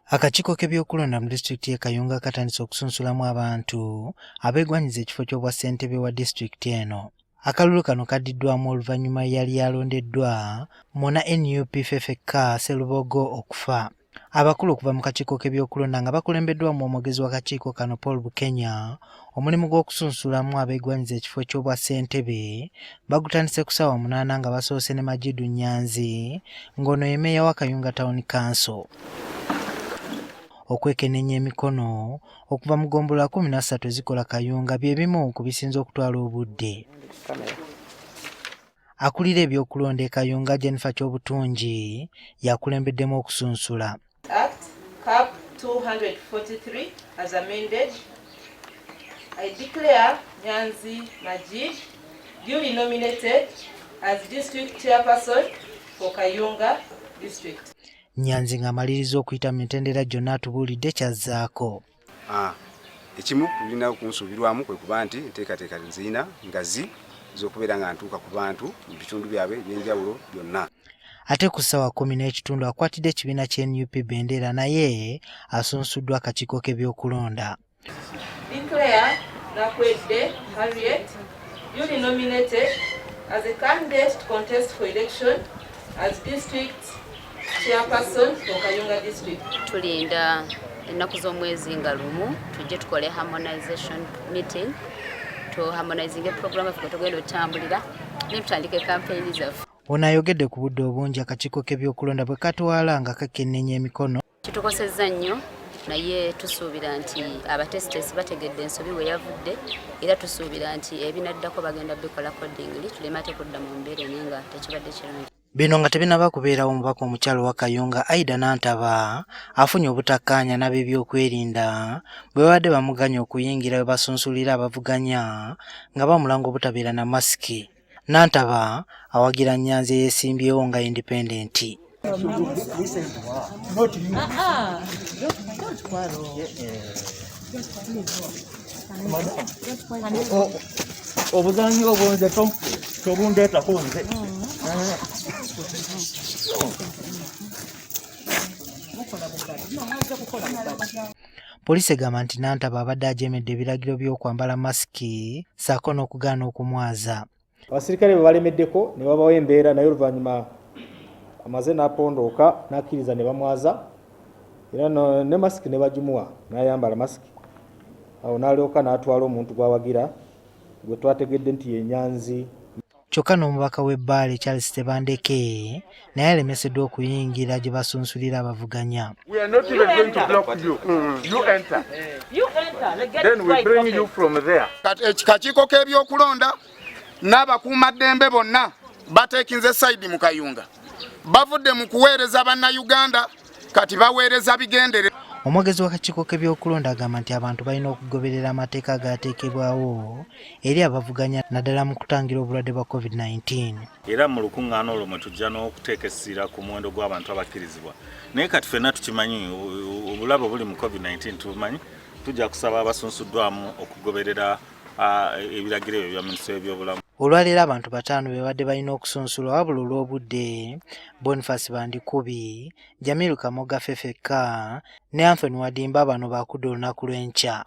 Akakiiko k'ebyokulonda mu disitulikiti y'e Kayunga katandise okusunsulamu abantu abeegwanyiza ekifo ky'obwa ssentebe wa disitulikiti eno. Akalulu kano kaddiddwamu oluvannyuma yali yalondeddwa Mona NUP FFK Sserubogo okufa. Abakulu okuva mu kakiiko k'ebyokulonda nga bakulembeddwamu omwogezi w'akakiiko kano Paul Bukenya, omulimu gw'okusunsulamu abeegwanyiza ekifo ky'obwa ssentebe bagutandise ku ssaawa 8 nga basoose ne Majidu Nyanzi ng'ono ye mmeeya wa Kayunga Town Council. Okwekenneenya emikono okuva mu ggombolola 13 ezikola Kayunga bye bimu ku bisinze okutwala obudde. Akulira ebyokulonda e Kayunga Jennifer Kyobutungi yakulembeddemu okusunsula. Act Cap 243 as amended, I declare Nyanzi Majid duly nominated as district chairperson for Kayunga district. Nyanzi ng'amaliriza okuyita mu mitendera gyonna atubuulidde kyazzaako. Ekimu tulina okunsuubirwamu kwe kuba nti enteekateeka nziina ngazi z'okubeera nga ntuuka ku bantu mu bitundu byabwe eby'enjawulo byonna. Ate ku ssaawa 10 akwatidde ekibiina ky'NUP Bendera naye asunsuddwa akakiiko k'ebyokulonda. Declare Nakwedde Harriet duly nominated as a candidate to contest for election as district chairperson for Kayunga district. Tulinda ennaku z'omwezi nga lumu tujje tukole harmonization meeting to harmonizing a program of kutogenda otambulira ne tutandike campaign zaffe. Ono ayogedde ku budde obungi akakiiko k'ebyokulonda bwe katwala nga kakenneenya emikono. Kitukosezza nnyo naye tusuubira nti abatesitesi bategedde ensobi we yavudde era tusuubira nti ebinaddako bagenda bikola accordingly tuleme ate kudda mu mbeera nga tekibadde kirungi. Bino nga tebinaba kubeerawo omubaka omukyalo wa Kayunga Aida Nantaba afunye obutakkaanya n'ab'ebyokwerinda bwe babadde bamuganya okuyingira we basunsulira abavuganya nga bamulanga obutabeera na masiki. Nantaba awagira Nyanzi eyeesimbyewo nga independent. Obuzanyi obwonze tobundeetako nze. Poliisi egamba nti Nantaba abadde ajemedde ebiragiro by'okwambala masiki ssaako n'okugaana okumwaza. Abasirikale bwe balemeddeko ne wabawo embeera naye oluvannyuma amaze n'apondooka n'akkiriza ne bamwaza era ne masiki ne bagimuwa n'ayambala masiki. Awo n'alyoka n'atwala omuntu gw'awagira gwe twategedde nti ye Nyanzi. Kyokka n'omubaka w'ebbaala Charles Tebandeke naye alemeseddwa okuyingira gye basunsulira abavuganya. We are not even going to block you. You enter. Then we bring you from there. Akakiiko k'ebyokulonda n'abakuumaddembe bonna bateekinze sayidi mu Kayunga. Bavudde mu kuweereza bannayuganda kati baweereza bigendere. Omwogezi w'akakiiko k'ebyokulonda agamba nti abantu balina okugoberera amateeka agateekebwawo eri abavuganya naddala mu kutangira obulwadde bwa COVID-19. Era mu lukuŋŋaana olwo mwe tujja n'okuteeka essira ku muwendo gw'abantu abakkirizibwa. Naye kati ffenna tukimanyi obulabe obuli mu COVID-19 tumanyi tujja kusaba abasunsuddwamu okugoberera ebiragiro ebyo bya minisitule y'ebyobulamu. Olwaleero abantu 5 be badde balina okusunsulwa wabula olw'obudde Boniface Bandikubi, Jamiru Kamoga FFK ne Anthony Wadimba bano bakudde olunaku lw'enkya.